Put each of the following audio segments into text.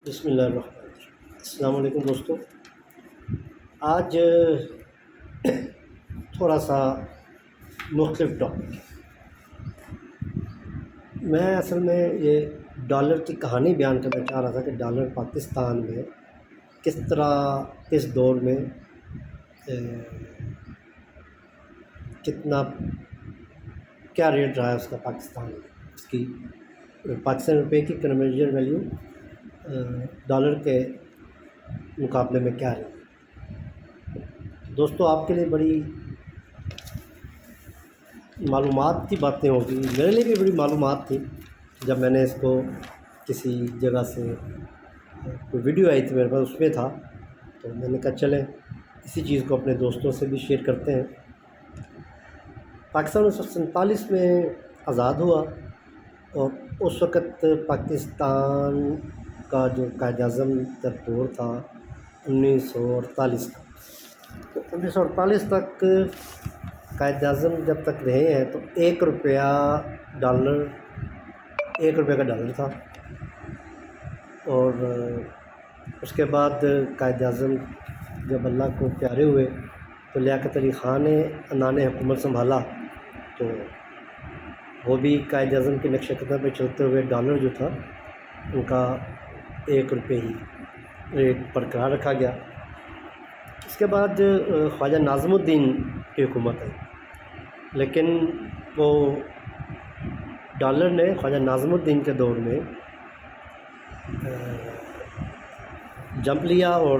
بسم اللہ الرحمن الرحیم۔ السلام علیکم دوستو، آج تھوڑا سا مختلف ٹاپک۔ میں اصل میں یہ ڈالر کی کہانی بیان کرنا چاہ رہا تھا کہ ڈالر پاکستان میں کس طرح اس دور میں کتنا کیا ریٹ رہا ہے اس کا پاکستان میں، اس کی پاکستان روپے کی کنورژن ویلیو ڈالر کے مقابلے میں کیا رہی۔ دوستو آپ کے لیے بڑی معلومات کی باتیں ہوگی، میرے لیے بھی بڑی معلومات تھی جب میں نے اس کو کسی جگہ سے کوئی ویڈیو آئی تھی میرے پاس، اس میں تھا تو میں نے کہا چلیں اسی چیز کو اپنے دوستوں سے بھی شیئر کرتے ہیں۔ پاکستان 1947 میں آزاد ہوا اور اس وقت پاکستان کا جو قائد اعظم کا دور تھا 1948 کا، تو 1948 تک قائد اعظم جب تک رہے ہیں تو ایک روپیہ کا ڈالر تھا، اور اس کے بعد قائد اعظم جب اللہ کو پیارے ہوئے تو لیاقت علی خان نے انان حکومت سنبھالا، تو وہ بھی قائد اعظم کے نقش قدم پہ چلتے ہوئے ڈالر جو تھا ان کا 1 روپے ہی ریٹ برقرار رکھا گیا۔ اس کے بعد خواجہ ناظم الدین کی حکومت آئی، لیکن وہ ڈالر نے خواجہ ناظم الدین کے دور میں جمپ لیا اور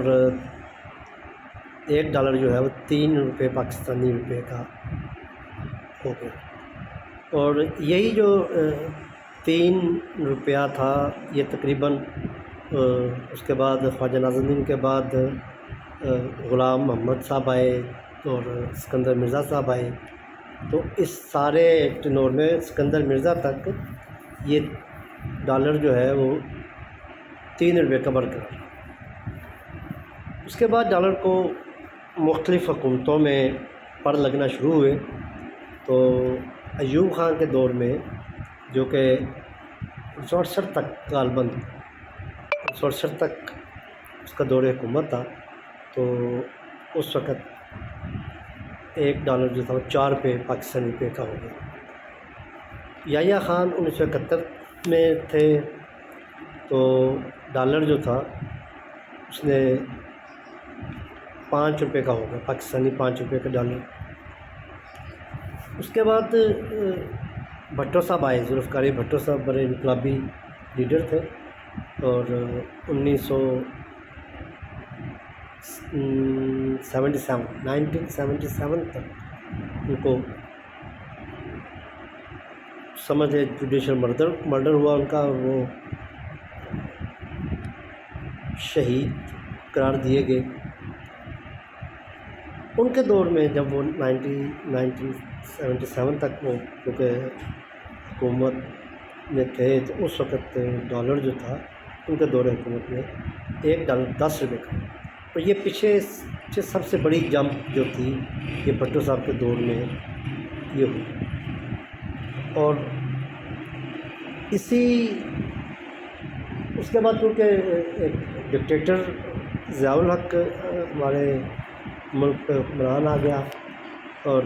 ایک ڈالر جو ہے وہ 3 روپے پاکستانی روپے کا ہو گیا، اور یہی جو 3 روپیہ تھا یہ تقریباً اس کے بعد خواجہ ناظم الدین کے بعد غلام محمد صاحب آئے اور سکندر مرزا صاحب آئے، تو اس سارے ٹینور میں سکندر مرزا تک یہ ڈالر جو ہے وہ 3 روپے کا برقرار۔ اس کے بعد ڈالر کو مختلف حکومتوں میں پر لگنا شروع ہوئے، تو ایوب خان کے دور میں جو کہ 1968 تک غالباً 1968 تک اس کا دور حکومت تھا، تو اس وقت ایک ڈالر جو تھا وہ 4 روپے پاکستانی روپے کا ہو گیا۔ یحییٰ خان 1971 میں تھے تو ڈالر جو تھا اس نے 5 روپے کا ہو گیا، پاکستانی 5 روپے کا ڈالر۔ اس کے بعد بھٹو صاحب آئے، ذوالفقار بھٹو صاحب بڑے انقلابی لیڈر تھے، اور 1977 تک ان کو سمجھے جوڈیشل مرڈر ہوا ان کا، اور وہ شہید قرار دیے گئے۔ ان کے دور میں جب وہ 1977 تک وہ کیونکہ حکومت میں تھے، تو اس وقت ڈالر جو تھا ان کے دور حکومت میں 1 ڈالر 10 روپے کا، اور یہ پیچھے سب سے بڑی جمپ جو تھی یہ بھٹو صاحب کے دور میں یہ ہوئی۔ اور اس کے بعد کیونکہ ڈکٹیٹر ضیاء الحق ہمارے ملک پہ حکمران آ گیا، اور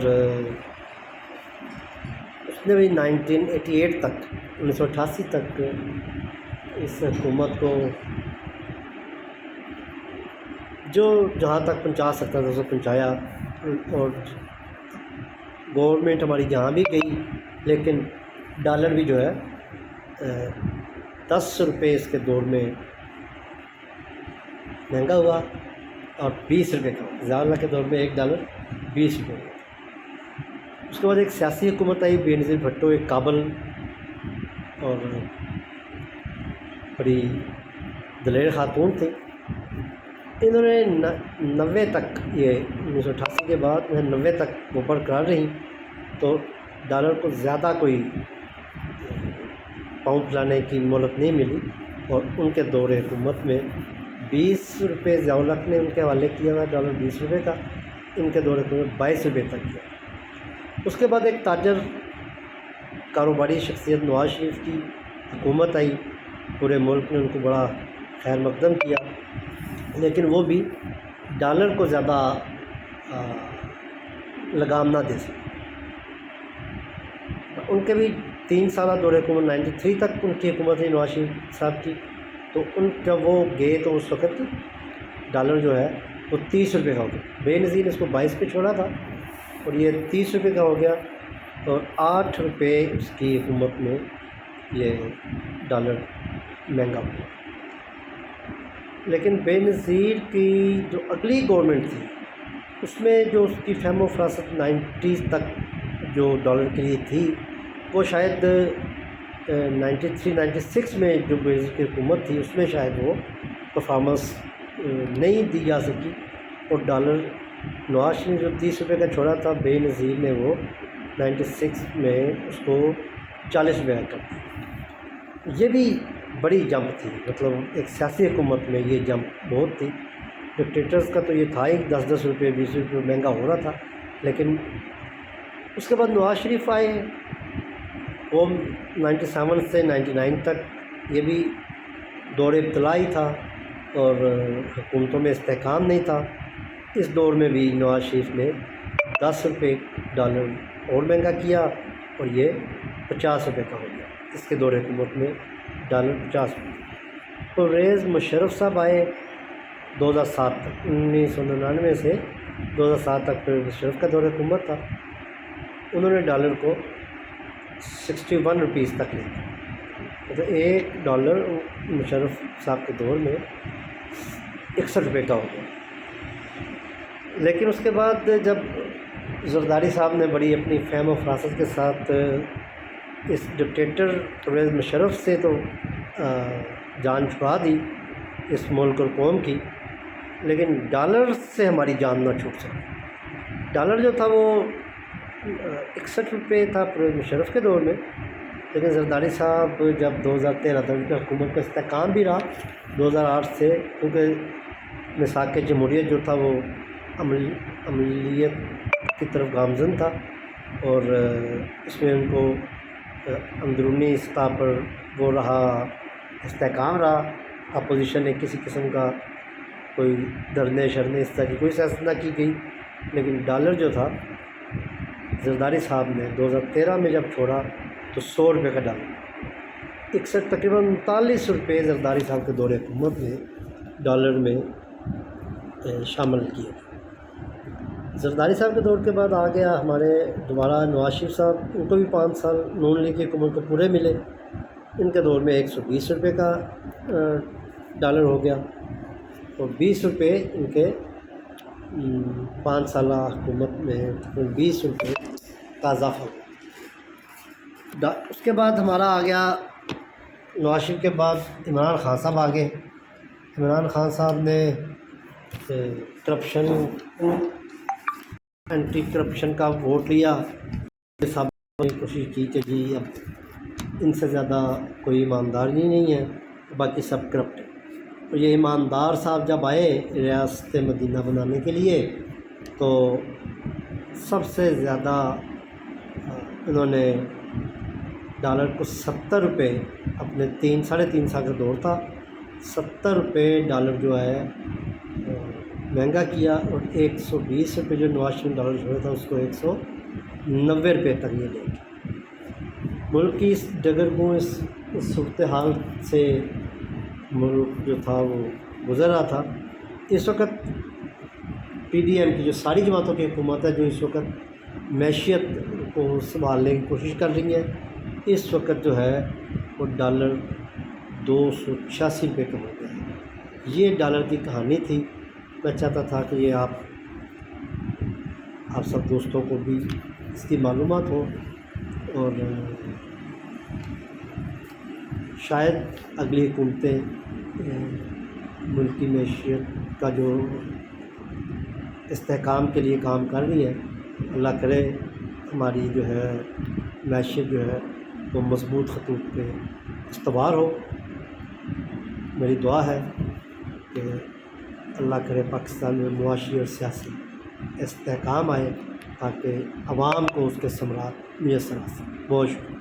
اس نے بھی 1988 تک 1988 تک اس حکومت کو جو جہاں تک پہنچا سکتا تھا اسے پہنچایا، اور گورنمنٹ ہماری جہاں بھی گئی، لیکن ڈالر بھی جو ہے 10 روپے اس کے دور میں مہنگا ہوا، اور 20 روپے کا ضیاء اللہ کے دور میں 1 ڈالر 20 روپے ہوا۔ اس کے بعد ایک سیاسی حکومت آئی، بے نظیر بھٹو، ایک قابل اور بڑی دلیر خاتون تھی۔ انہوں نے 90 تک، یہ 1988 کے بعد 90 تک وہ برقرار رہیں، تو ڈالر کو زیادہ کوئی پاؤں پھلانے کی مہلت نہیں ملی، اور ان کے دور حکومت میں 20 روپے ضیاء الحق نے ان کے حوالے کیا ہوا ڈالر 20 روپے کا، ان کے دور حکومت 22 روپے تک کیا۔ اس کے بعد ایک تاجر کاروباری شخصیت نواز شریف کی حکومت آئی، پورے ملک نے ان کو بڑا خیر مقدم کیا، لیکن وہ بھی ڈالر کو زیادہ لگام نہ دے سکے۔ ان کے بھی 3 سالہ دور حکومت 93 تک ان کی حکومت ہے نواز شریف صاحب کی، تو ان جب وہ گئے تو اس وقت ڈالر جو ہے وہ 30 روپے کا ہو گیا۔ بے نظیر نے اس کو 22 پہ چھوڑا تھا اور یہ 30 روپے کا ہو گیا، اور 8 روپے اس کی حکومت میں یہ ڈالر مہنگا ہوا۔ لیکن بے نظیر کی جو اگلی گورنمنٹ تھی اس میں جو اس کی فہم و فراست 90s تک جو ڈالر کے لیے تھی، وہ شاید 93-96 میں جو بے نظیر کی حکومت تھی اس میں شاید وہ پرفارمنس نہیں دی جا سکی، اور ڈالر نواز شریف جو 30 روپے کا چھوڑا تھا، بے نظیر نے وہ 96 میں اس کو 40 روپے کا کر دیا۔ یہ بھی بڑی جمپ تھی، مطلب ایک سیاسی حکومت میں یہ جمپ بہت تھی۔ ڈکٹیٹرز کا تو یہ تھا ہی 10-10 روپے 20 روپے مہنگا ہو رہا تھا، لیکن اس کے بعد نواز شریف آئے، وہ 97 سے 99 تک یہ بھی دور ابتلائی تھا اور حکومتوں میں استحکام نہیں تھا۔ اس دور میں بھی نواز شریف نے 10 روپے ڈالر اور مہنگا کیا اور یہ 50 روپے کا ہو گیا۔ اس کے دور حکومت میں ڈالر 50 روپے۔ پرویز مشرف صاحب آئے 2007 تک، 1999 سے 2007 تک پرویز مشرف کا دور حکومت تھا۔ انہوں نے ڈالر کو 61 روپیز تک لے گیا، مطلب $1 مشرف صاحب کے دور میں 61 روپے کا ہو گیا۔ لیکن اس کے بعد جب زرداری صاحب نے بڑی اپنی فہم و فراست کے ساتھ اس ڈکٹیٹر پرویز مشرف سے تو جان چھڑا دی اس ملک اور قوم کی، لیکن ڈالر سے ہماری جان نہ چھوٹ سکی۔ ڈالر جو تھا وہ 61 روپے تھا پرویز مشرف کے دور میں، لیکن زرداری صاحب جب 2013 تک حکومت کا استحکام بھی رہا 2008 سے، کیونکہ مساق جمہوریت جو تھا وہ عملیت کی طرف گامزن تھا، اور اس میں ان کو اندرونی سطح پر وہ رہا، استحکام رہا، اپوزیشن نے کسی قسم کا کوئی دھرنے شرنے اس طرح کی کوئی سیاست نہ کی گئی۔ لیکن ڈالر جو تھا زرداری صاحب نے 2013 میں جب چھوڑا تو 100 روپے کا ڈالر، 61 تقریباً 39 روپے زرداری صاحب کے دور حکومت میں ڈالر میں شامل کیے۔ زرداری صاحب کے دور کے بعد آ گیا ہمارے دوبارہ نواز شریف صاحب، ان کو بھی 5 سال نون لیگ کی حکومت کو پورے ملے۔ ان کے دور میں 120 روپے کا ڈالر ہو گیا، اور 20 روپے ان کے 5 سالہ حکومت میں 20 روپے کا اضافہ ہوا۔ اس کے بعد ہمارا آ گیا نواز شریف کے بعد عمران خان صاحب آ گئے۔ عمران خان صاحب نے کرپشن اینٹی کرپشن کا ووٹ لیا، صاحب نے کوشش کی کہ جی اب ان سے زیادہ کوئی ایماندار ہی نہیں ہے، باقی سب کرپٹ ہے۔ اور یہ ایماندار صاحب جب آئے ریاست مدینہ بنانے کے لیے تو سب سے زیادہ انہوں نے ڈالر کو 70 روپے، اپنے 3-3.5 سال کا دور تھا، 70 روپے ڈالر جو ہے مہنگا کیا، اور 120 روپے جو نواز شریف ڈالر چھوڑا تھا اس کو 190 روپے تک یہ لے گیا۔ ملک کی اس ڈگرگوں اس صورتحال سے ملک جو تھا وہ گزر رہا تھا۔ اس وقت پی ڈی ایم کی جو ساری جماعتوں کی حکومت ہے جو اس وقت معیشت کو سنبھالنے کی کوشش کر رہی ہے، اس وقت جو ہے وہ ڈالر 286 روپے کا ہو گیا ہے۔ یہ ڈالر کی کہانی تھی۔ میں چاہتا تھا کہ یہ آپ سب دوستوں کو بھی اس کی معلومات ہو، اور شاید اگلی حکومتیں ملک کی معیشت کا جو استحکام کے لیے کام کر رہی ہے، اللہ کرے ہماری جو ہے معیشت جو ہے وہ مضبوط خطوط پہ استوار ہو۔ میری دعا ہے کہ اللہ کرے پاکستان میں معاشی اور سیاسی استحکام آئے تاکہ عوام کو اس کے ثمرات میسر آ سکیں۔ بہت شکریہ۔